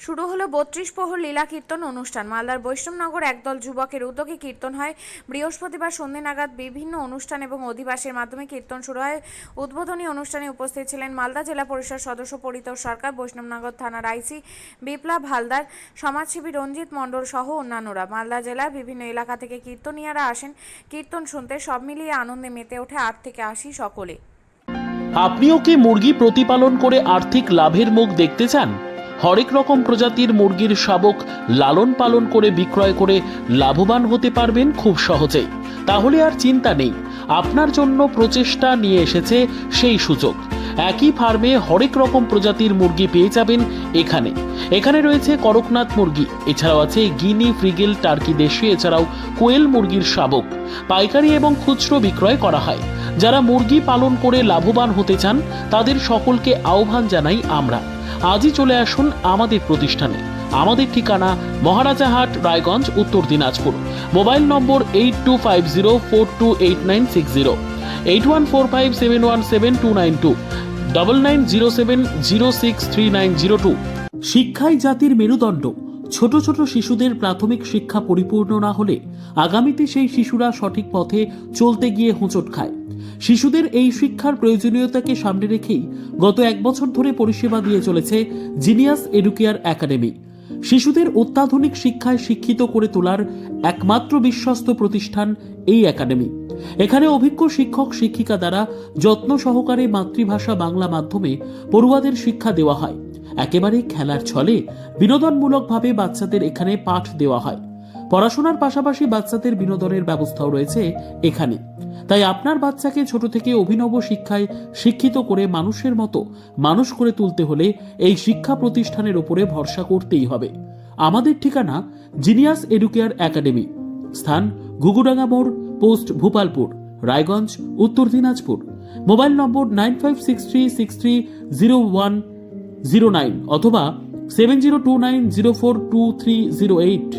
শুরু হলো ৩২ প্রহর লীলা কীর্তন অনুষ্ঠান। মালদার বৈষ্ণবনগর একদল যুবকের উদ্যোগে কীর্তন হয়। বৃহস্পতিবার সন্ধ্যে নাগাদ বিভিন্ন অনুষ্ঠান এবং অধিবাসের মাধ্যমে কীর্তন শুরু হয়। উদ্বোধনী অনুষ্ঠানে উপস্থিত ছিলেন মালদা জেলা পরিষদ সদস্য পরিতোষ সরকার, বৈষ্ণবনগর থানার আইসি বিপ্লব হালদার, সমাজসেবী রঞ্জিত মণ্ডল সহ অন্যান্যরা। মালদা জেলার বিভিন্ন এলাকা থেকে কীর্তনীয়ারা আসেন কীর্তন শুনতে। সব মিলিয়ে আনন্দে মেতে ওঠে ৮ থেকে ৮০ সকলে। আপনিও কি মুরগি প্রতিপালন করে আর্থিক লাভের মুখ দেখতে চান? হরেক রকম প্রজাতির মুরগির শাবক লালন পালন করে বিক্রয় করে লাভবান হতে পারবেন খুব সহজেই। তাহলে আর চিন্তা নেই, আপনার জন্য প্রচেষ্টা নিয়ে এসেছে সেই সুযোগ। একই ফার্মে হরেক রকম প্রজাতির মুরগি পেয়ে যাবেন এখানে রয়েছে করকনাথ মুরগি, এছাড়াও আছে গিনি, ফ্রিগেল, টার্কি দেশি, এছাড়াও কোয়েল মুরগির শাবক পাইকারি এবং খুচরো বিক্রয় করা হয়। যারা মুরগি পালন করে লাভবান হতে চান তাদের সকলকে আহ্বান জানাই আমরা। আজই চলে আসুন আমাদের প্রতিষ্ঠানে। আমাদের ঠিকানা মহারাজাহাট, রায়গঞ্জ, উত্তর দিনাজপুর। মোবাইল নম্বর 8250428960, 8145717292, 9907063902। শিক্ষাই জাতির মেরুদণ্ড। ছোট ছোট শিশুদের প্রাথমিক শিক্ষা পরিপূর্ণ না হলে আগামীতে সেই শিশুরা সঠিক পথে চলতে গিয়ে হোঁচট খায়। শিশুদের এই শিক্ষার প্রয়োজনীয়তাকে সামনে রেখেই গত 1 বছর ধরে পরিষেবা দিয়ে চলেছে জিনিয়াস এডুকেয়ার একাডেমি। শিশুদের অত্যাধুনিক শিক্ষায় শিক্ষিত করে তোলার একমাত্র বিশ্বস্ত প্রতিষ্ঠান এই একাডেমি। এখানে অভিজ্ঞ শিক্ষক শিক্ষিকা দ্বারা যত্ন সহকারে মাতৃভাষা বাংলা মাধ্যমে পড়ুয়াদের শিক্ষা দেওয়া হয়। একেবারে খেলার ছলে বিনোদনমূলকভাবে বাচ্চাদের এখানে পাঠ দেওয়া হয়। পড়াশোনার পাশাপাশি বাচ্চাদের বিনোদনের ব্যবস্থাও রয়েছে এখানে। তাই আপনার বাচ্চাকে ছোট থেকে অভিনব শিক্ষায় শিক্ষিত করে মানুষের মতো মানুষ করে তুলতে হলে এই শিক্ষা প্রতিষ্ঠানের উপরে ভরসা করতেই হবে। আমাদের ঠিকানা জিনিয়াস এডুকেয়ার একাডেমি, স্থান ঘুঘুডাঙ্গা মোড়, পোস্ট ভূপালপুর, রায়গঞ্জ, উত্তর দিনাজপুর। মোবাইল নম্বর 9563630109 অথবা 7029042308।